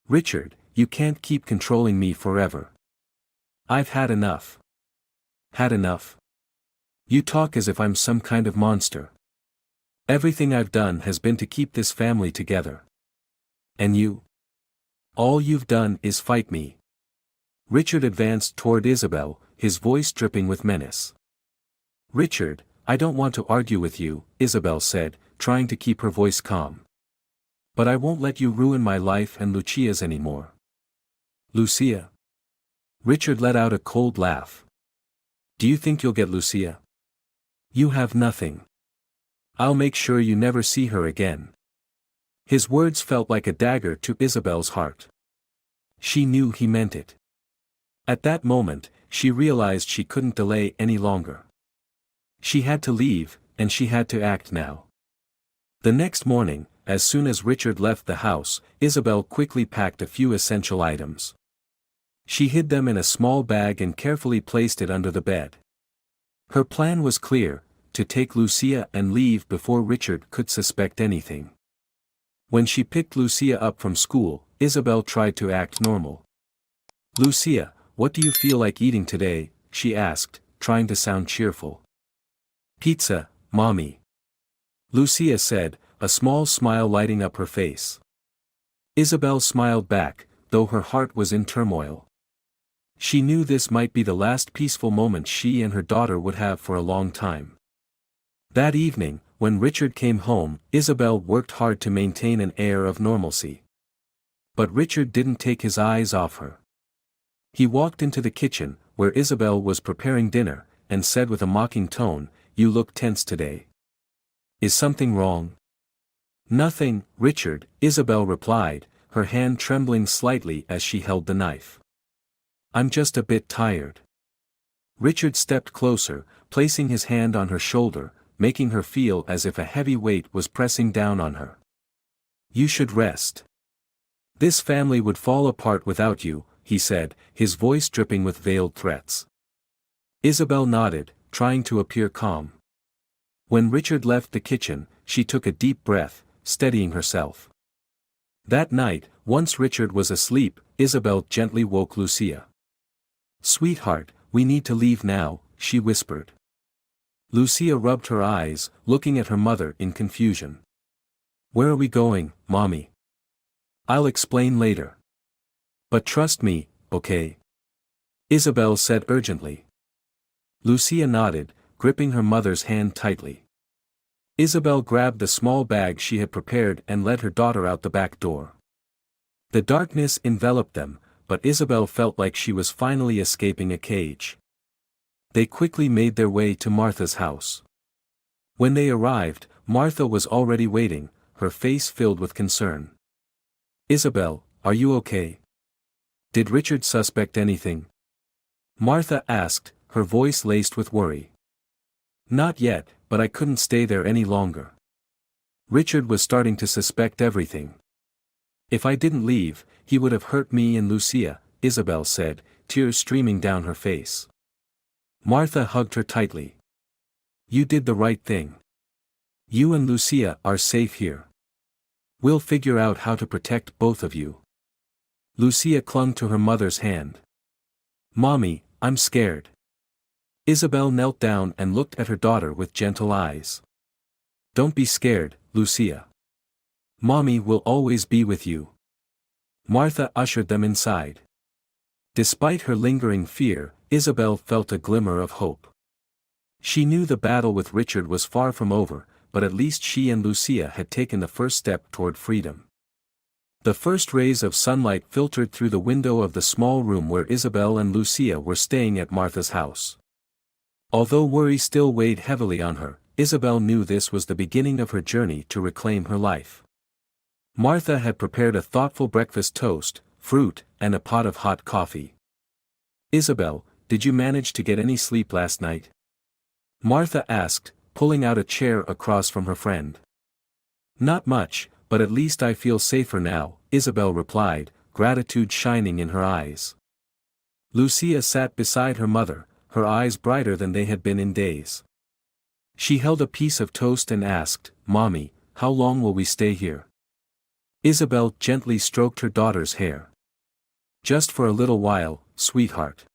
"Richard, you can't keep controlling me forever. I've had enough." "Had enough? You talk as if I'm some kind of monster. Everything I've done has been to keep this family together. And you? All you've done is fight me." Richard advanced toward Isabel, his voice dripping with menace. "Richard, I don't want to argue with you," Isabel said, trying to keep her voice calm. "But I won't let you ruin my life and Lucia's anymore." "Lucia?" Richard let out a cold laugh. "Do you think you'll get Lucia? You have nothing. I'll make sure you never see her again." His words felt like a dagger to Isabel's heart. She knew he meant it. At that moment, she realized she couldn't delay any longer. She had to leave, and she had to act now. The next morning, as soon as Richard left the house, Isabel quickly packed a few essential items. She hid them in a small bag and carefully placed it under the bed. Her plan was clear: to take Lucia and leave before Richard could suspect anything. When she picked Lucia up from school, Isabel tried to act normal. "Lucia, what do you feel like eating today?" she asked, trying to sound cheerful. "Pizza, Mommy," Lucia said, a small smile lighting up her face. Isabel smiled back, though her heart was in turmoil. She knew this might be the last peaceful moment she and her daughter would have for a long time. That evening, when Richard came home, Isabel worked hard to maintain an air of normalcy. But Richard didn't take his eyes off her. He walked into the kitchen, where Isabel was preparing dinner, and said with a mocking tone, "You look tense today. Is something wrong?" "Nothing, Richard," Isabel replied, her hand trembling slightly as she held the knife. "I'm just a bit tired." Richard stepped closer, placing his hand on her shoulder, making her feel as if a heavy weight was pressing down on her. "You should rest. This family would fall apart without you," he said, his voice dripping with veiled threats. Isabel nodded, trying to appear calm. When Richard left the kitchen, she took a deep breath, steadying herself. That night, once Richard was asleep, Isabel gently woke Lucia. "Sweetheart, we need to leave now," she whispered. Lucia rubbed her eyes, looking at her mother in confusion. "Where are we going, Mommy?" "I'll explain later. But trust me, okay?" Isabel said urgently. Lucia nodded, gripping her mother's hand tightly. Isabel grabbed the small bag she had prepared and led her daughter out the back door. The darkness enveloped them, but Isabel felt like she was finally escaping a cage. They quickly made their way to Martha's house. When they arrived, Martha was already waiting, her face filled with concern. "Isabel, are you okay? Did Richard suspect anything?" Martha asked, her voice laced with worry. "Not yet, but I couldn't stay there any longer. Richard was starting to suspect everything. If I didn't leave, he would have hurt me and Lucia," Isabel said, tears streaming down her face. Martha hugged her tightly. "You did the right thing. You and Lucia are safe here. We'll figure out how to protect both of you." Lucia clung to her mother's hand. "Mommy, I'm scared." Isabel knelt down and looked at her daughter with gentle eyes. "Don't be scared, Lucia. Mommy will always be with you." Martha ushered them inside. Despite her lingering fear, Isabel felt a glimmer of hope. She knew the battle with Richard was far from over, but at least she and Lucia had taken the first step toward freedom. The first rays of sunlight filtered through the window of the small room where Isabel and Lucia were staying at Martha's house. Although worry still weighed heavily on her, Isabel knew this was the beginning of her journey to reclaim her life. Martha had prepared a thoughtful breakfast: toast, fruit, and a pot of hot coffee. "Isabel, did you manage to get any sleep last night?" Martha asked, pulling out a chair across from her friend. "Not much, but at least I feel safer now," Isabel replied, gratitude shining in her eyes. Lucia sat beside her mother, her eyes brighter than they had been in days. She held a piece of toast and asked, "Mommy, how long will we stay here?" Isabel gently stroked her daughter's hair. "Just for a little while, sweetheart.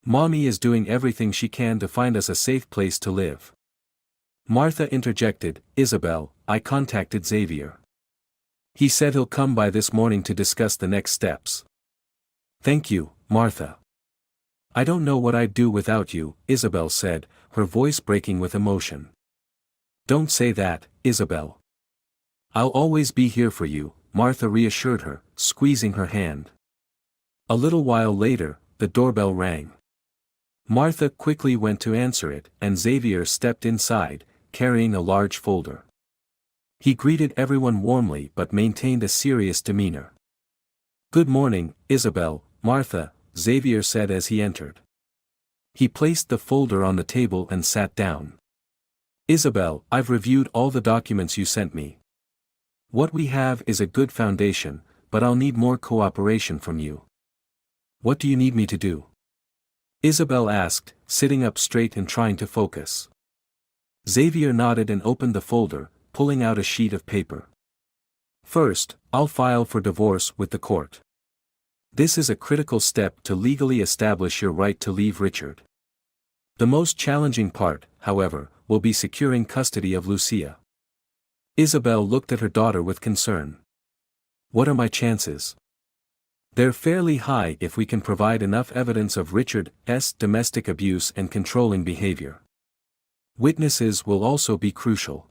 Mommy is doing everything she can to find us a safe place to live." Martha interjected, "Isabel, I contacted Xavier. He said he'll come by this morning to discuss the next steps." "Thank you, Martha. I don't know what I'd do without you," Isabel said, her voice breaking with emotion. "Don't say that, Isabel. I'll always be here for you," Martha reassured her, squeezing her hand. A little while later, the doorbell rang. Martha quickly went to answer it, and Xavier stepped inside, carrying a large folder. He greeted everyone warmly but maintained a serious demeanor. "Good morning, Isabel, Martha," Xavier said as he entered. He placed the folder on the table and sat down. "Isabel, I've reviewed all the documents you sent me. What we have is a good foundation, but I'll need more cooperation from you." "What do you need me to do?" Isabel asked, sitting up straight and trying to focus. Xavier nodded and opened the folder, pulling out a sheet of paper. "First, I'll file for divorce with the court. This is a critical step to legally establish your right to leave Richard. The most challenging part, however, will be securing custody of Lucia." Isabel looked at her daughter with concern. "What are my chances?" "They're fairly high if we can provide enough evidence of Richard's domestic abuse and controlling behavior. Witnesses will also be crucial."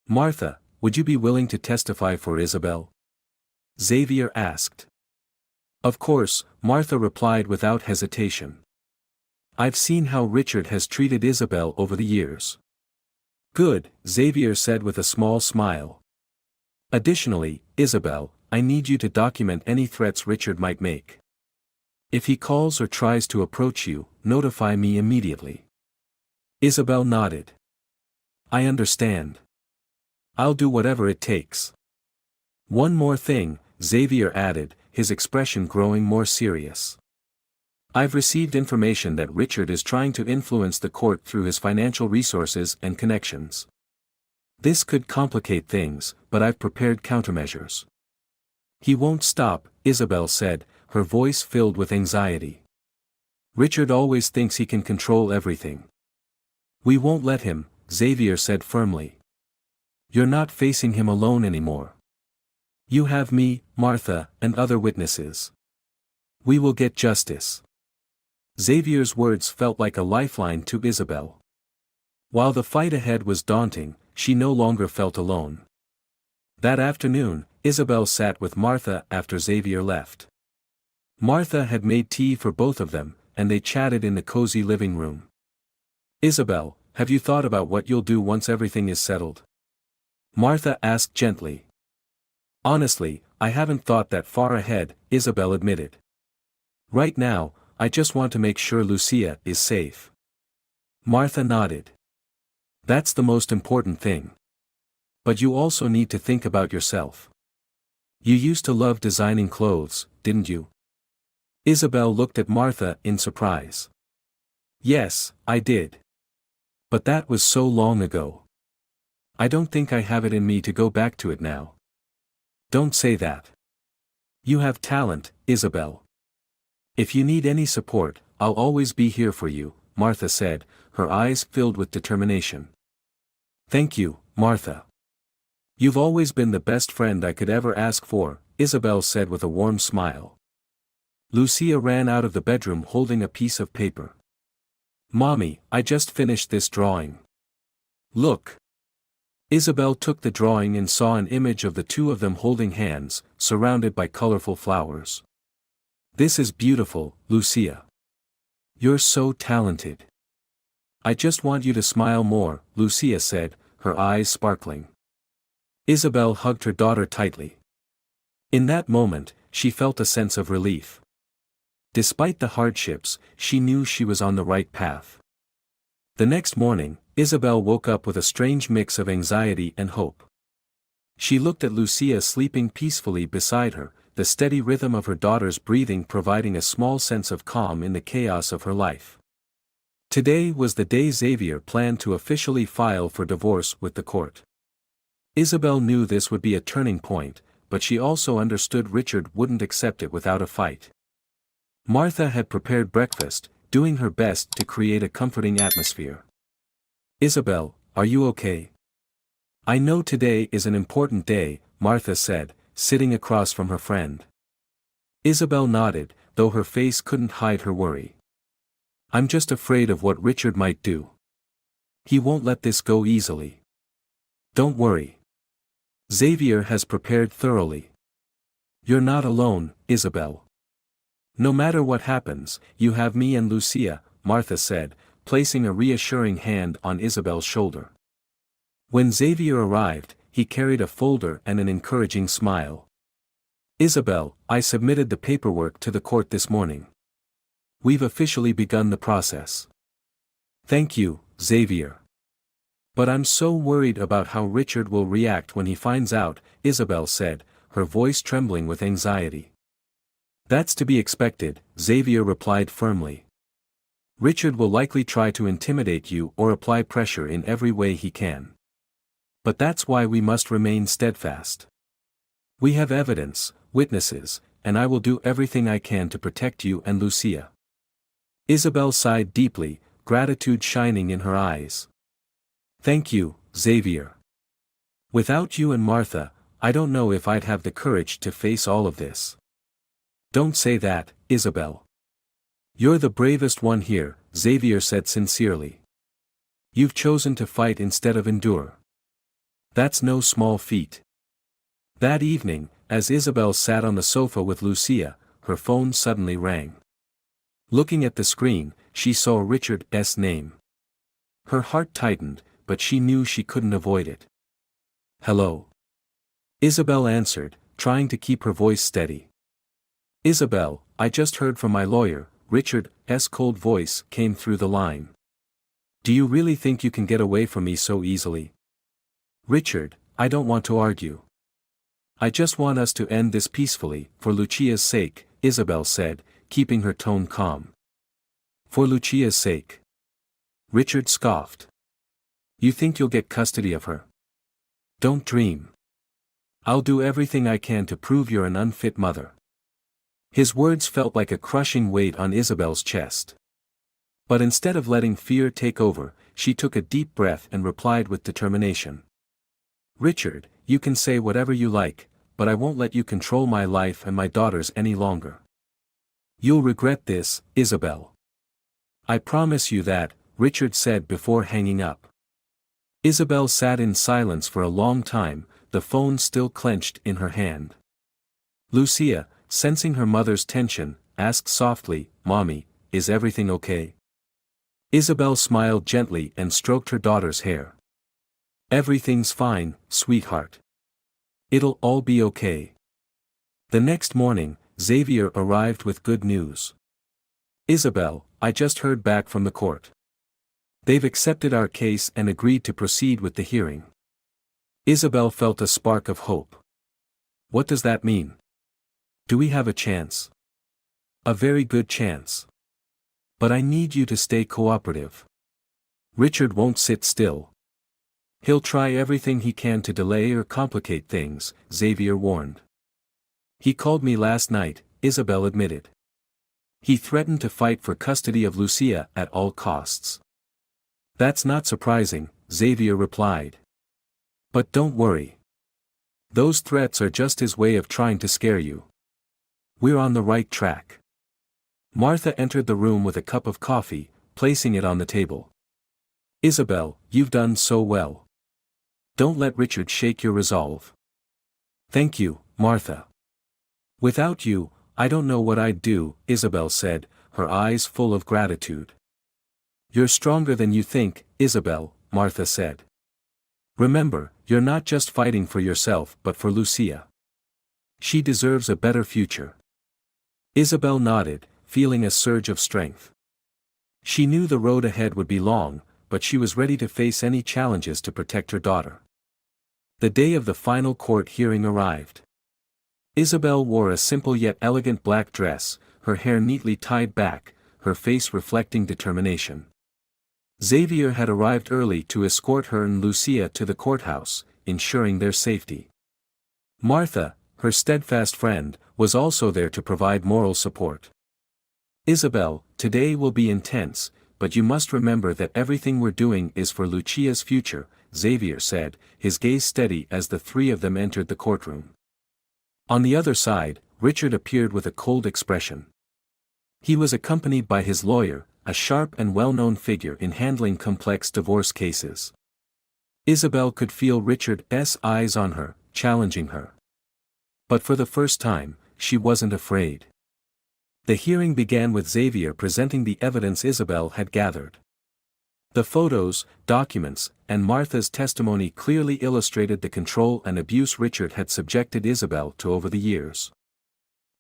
"Martha, would you be willing to testify for Isabel?" Xavier asked. "Of course," Martha replied without hesitation. "I've seen how Richard has treated Isabel over the years." "Good," Xavier said with a small smile. "Additionally, Isabel, I need you to document any threats Richard might make. If he calls or tries to approach you, notify me immediately." Isabel nodded. "I understand. I'll do whatever it takes." "One more thing," Xavier added, his expression growing more serious. "I've received information that Richard is trying to influence the court through his financial resources and connections. This could complicate things, but I've prepared countermeasures." "He won't stop," Isabel said, her voice filled with anxiety. "Richard always thinks he can control everything." "We won't let him," Xavier said firmly. "You're not facing him alone anymore. You have me, Martha, and other witnesses. We will get justice." Xavier's words felt like a lifeline to Isabel. While the fight ahead was daunting, she no longer felt alone. That afternoon, Isabel sat with Martha after Xavier left. Martha had made tea for both of them, and they chatted in the cozy living room. "Isabel, have you thought about what you'll do once everything is settled?" Martha asked gently. "Honestly, I haven't thought that far ahead," Isabel admitted. "Right now, I just want to make sure Lucia is safe." Martha nodded. "That's the most important thing. But you also need to think about yourself. You used to love designing clothes, didn't you?" Isabel looked at Martha in surprise. "Yes, I did. But that was so long ago. I don't think I have it in me to go back to it now." "Don't say that. You have talent, Isabel. If you need any support, I'll always be here for you," Martha said, her eyes filled with determination. "Thank you, Martha. You've always been the best friend I could ever ask for," Isabel said with a warm smile. Lucia ran out of the bedroom holding a piece of paper. "Mommy, I just finished this drawing. Look." Isabel took the drawing and saw an image of the two of them holding hands, surrounded by colorful flowers. "This is beautiful, Lucia. You're so talented. I just want you to smile more, Lucia said, her eyes sparkling. Isabel hugged her daughter tightly. In that moment, she felt a sense of relief. Despite the hardships, she knew she was on the right path. The next morning, Isabel woke up with a strange mix of anxiety and hope. She looked at Lucia sleeping peacefully beside her, the steady rhythm of her daughter's breathing providing a small sense of calm in the chaos of her life. Today was the day Xavier planned to officially file for divorce with the court. Isabel knew this would be a turning point, but she also understood Richard wouldn't accept it without a fight. Martha had prepared breakfast, doing her best to create a comforting atmosphere. Isabel, are you okay? I know today is an important day, Martha said, sitting across from her friend. Isabel nodded, though her face couldn't hide her worry. I'm just afraid of what Richard might do. He won't let this go easily. Don't worry. Xavier has prepared thoroughly. You're not alone, Isabel. No matter what happens, you have me and Lucia, Martha said, placing a reassuring hand on Isabel's shoulder. When Xavier arrived, he carried a folder and an encouraging smile. Isabel, I submitted the paperwork to the court this morning. We've officially begun the process. Thank you, Xavier. But I'm so worried about how Richard will react when he finds out, Isabel said, her voice trembling with anxiety. That's to be expected, Xavier replied firmly. Richard will likely try to intimidate you or apply pressure in every way he can. But that's why we must remain steadfast. We have evidence, witnesses, and I will do everything I can to protect you and Lucia. Isabel sighed deeply, gratitude shining in her eyes. Thank you, Xavier. Without you and Martha, I don't know if I'd have the courage to face all of this. Don't say that, Isabel. You're the bravest one here, Xavier said sincerely. You've chosen to fight instead of endure. That's no small feat. That evening, as Isabel sat on the sofa with Lucia, her phone suddenly rang. Looking at the screen, she saw Richard's name. Her heart tightened, but she knew she couldn't avoid it. Hello. Isabel answered, trying to keep her voice steady. Isabel, I just heard from my lawyer, Richard's cold voice came through the line. Do you really think you can get away from me so easily? Richard, I don't want to argue. I just want us to end this peacefully, for Lucia's sake, Isabel said, keeping her tone calm. For Lucia's sake. Richard scoffed. You think you'll get custody of her? Don't dream. I'll do everything I can to prove you're an unfit mother. His words felt like a crushing weight on Isabel's chest. But instead of letting fear take over, she took a deep breath and replied with determination. Richard, you can say whatever you like, but I won't let you control my life and my daughter's any longer. You'll regret this, Isabel. I promise you that, Richard said before hanging up. Isabel sat in silence for a long time, the phone still clenched in her hand. Lucia, sensing her mother's tension, asked softly, Mommy, is everything okay? Isabel smiled gently and stroked her daughter's hair. Everything's fine, sweetheart. It'll all be okay. The next morning, Xavier arrived with good news. Isabel, I just heard back from the court. They've accepted our case and agreed to proceed with the hearing. Isabel felt a spark of hope. What does that mean? Do we have a chance? A very good chance. But I need you to stay cooperative. Richard won't sit still. He'll try everything he can to delay or complicate things, Xavier warned. He called me last night, Isabel admitted. He threatened to fight for custody of Lucia at all costs. That's not surprising, Xavier replied. But don't worry. Those threats are just his way of trying to scare you. We're on the right track. Martha entered the room with a cup of coffee, placing it on the table. Isabel, you've done so well. Don't let Richard shake your resolve. Thank you, Martha. Without you, I don't know what I'd do, Isabel said, her eyes full of gratitude. You're stronger than you think, Isabel, Martha said. Remember, you're not just fighting for yourself but for Lucia. She deserves a better future. Isabel nodded, feeling a surge of strength. She knew the road ahead would be long, but she was ready to face any challenges to protect her daughter. The day of the final court hearing arrived. Isabel wore a simple yet elegant black dress, her hair neatly tied back, her face reflecting determination. Xavier had arrived early to escort her and Lucia to the courthouse, ensuring their safety. Martha, her steadfast friend, was also there to provide moral support. Isabel, today will be intense, but you must remember that everything we're doing is for Lucia's future, Xavier said, his gaze steady as the three of them entered the courtroom. On the other side, Richard appeared with a cold expression. He was accompanied by his lawyer, a sharp and well-known figure in handling complex divorce cases. Isabel could feel Richard's eyes on her, challenging her. But for the first time, she wasn't afraid. The hearing began with Xavier presenting the evidence Isabel had gathered. The photos, documents, and Martha's testimony clearly illustrated the control and abuse Richard had subjected Isabel to over the years.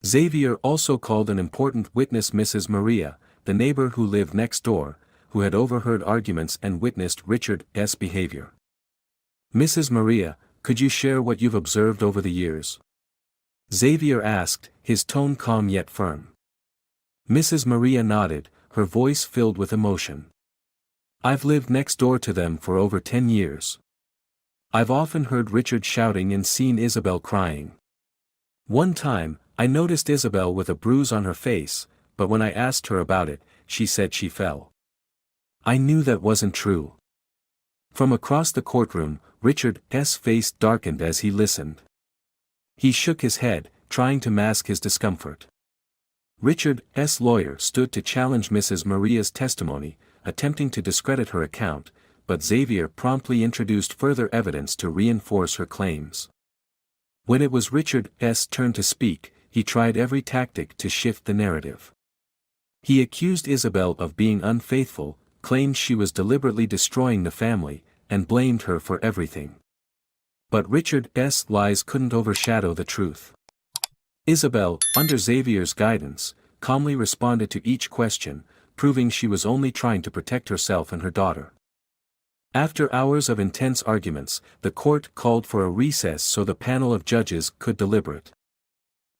Xavier also called an important witness, Mrs. Maria, the neighbor who lived next door, who had overheard arguments and witnessed Richard's behavior. Mrs. Maria, could you share what you've observed over the years? Xavier asked, his tone calm yet firm. Mrs. Maria nodded, her voice filled with emotion. I've lived next door to them for over 10 years. I've often heard Richard shouting and seen Isabel crying. One time, I noticed Isabel with a bruise on her face, but when I asked her about it, she said she fell. I knew that wasn't true. From across the courtroom, Richard's face darkened as he listened. He shook his head, trying to mask his discomfort. Richard's lawyer stood to challenge Mrs. Maria's testimony, attempting to discredit her account, but Xavier promptly introduced further evidence to reinforce her claims. When it was Richard's turn to speak, he tried every tactic to shift the narrative. He accused Isabel of being unfaithful, claimed she was deliberately destroying the family, and blamed her for everything. But Richard's lies couldn't overshadow the truth. Isabel, under Xavier's guidance, calmly responded to each question, proving she was only trying to protect herself and her daughter. After hours of intense arguments, the court called for a recess so the panel of judges could deliberate.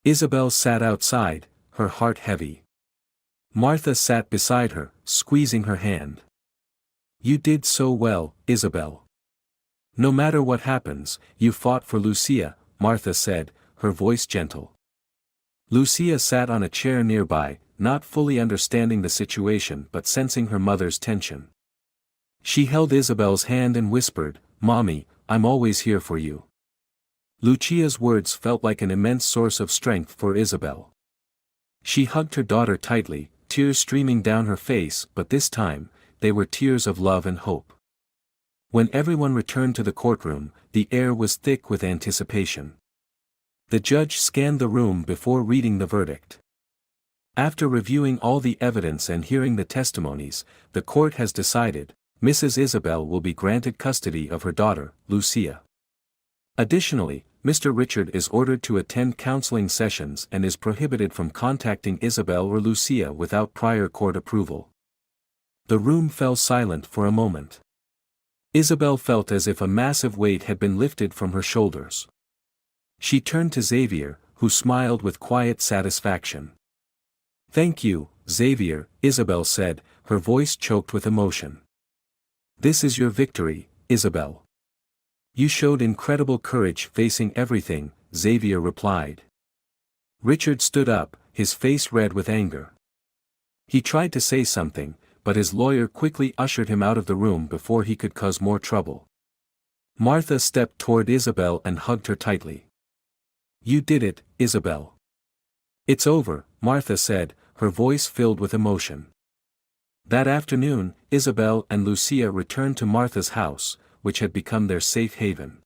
Isabel sat outside, her heart heavy. Martha sat beside her, squeezing her hand. You did so well, Isabel. No matter what happens, you fought for Lucia, Martha said, her voice gentle. Lucia sat on a chair nearby, not fully understanding the situation but sensing her mother's tension. She held Isabel's hand and whispered, Mommy, I'm always here for you. Lucia's words felt like an immense source of strength for Isabel. She hugged her daughter tightly, tears streaming down her face, but this time, they were tears of love and hope. When everyone returned to the courtroom, the air was thick with anticipation. The judge scanned the room before reading the verdict. After reviewing all the evidence and hearing the testimonies, the court has decided, Mrs. Isabel will be granted custody of her daughter, Lucia. Additionally, Mr. Richard is ordered to attend counseling sessions and is prohibited from contacting Isabel or Lucia without prior court approval. The room fell silent for a moment. Isabel felt as if a massive weight had been lifted from her shoulders. She turned to Xavier, who smiled with quiet satisfaction. Thank you, Xavier, Isabel said, her voice choked with emotion. This is your victory, Isabel. You showed incredible courage facing everything, Xavier replied. Richard stood up, his face red with anger. He tried to say something, but his lawyer quickly ushered him out of the room before he could cause more trouble. Martha stepped toward Isabel and hugged her tightly. You did it, Isabel. It's over, Martha said, her voice filled with emotion. That afternoon, Isabel and Lucia returned to Martha's house, which had become their safe haven.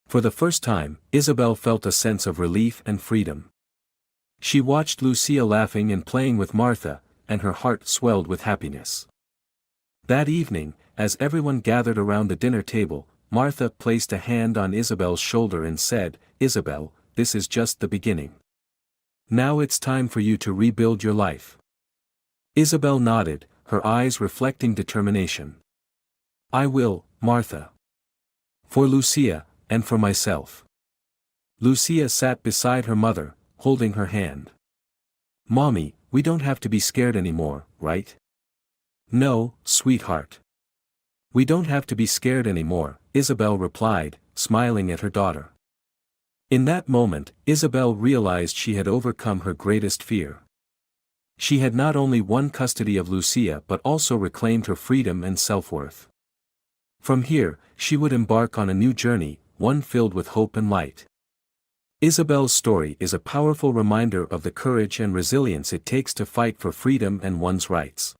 For the first time, Isabel felt a sense of relief and freedom. She watched Lucia laughing and playing with Martha, and her heart swelled with happiness. That evening, as everyone gathered around the dinner table, Martha placed a hand on Isabel's shoulder and said, "Isabel, this is just the beginning. Now it's time for you to rebuild your life." Isabel nodded, her eyes reflecting determination. "I will, Martha. For Lucia, and for myself." Lucia sat beside her mother, holding her hand. "Mommy, we don't have to be scared anymore, right?" "No, sweetheart. We don't have to be scared anymore," Isabel replied, smiling at her daughter. In that moment, Isabel realized she had overcome her greatest fear. She had not only won custody of Lucia but also reclaimed her freedom and self-worth. From here, she would embark on a new journey, one filled with hope and light. Isabel's story is a powerful reminder of the courage and resilience it takes to fight for freedom and one's rights.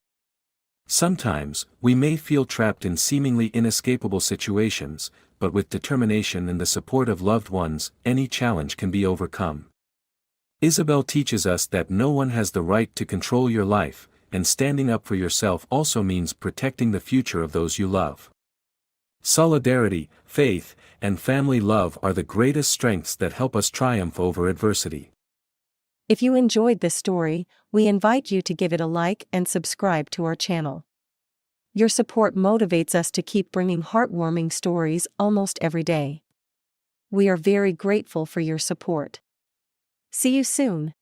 Sometimes, we may feel trapped in seemingly inescapable situations, but with determination and the support of loved ones, any challenge can be overcome. Isabel teaches us that no one has the right to control your life, and standing up for yourself also means protecting the future of those you love. Solidarity, faith, and family love are the greatest strengths that help us triumph over adversity. If you enjoyed this story, we invite you to give it a like and subscribe to our channel. Your support motivates us to keep bringing heartwarming stories almost every day. We are very grateful for your support. See you soon.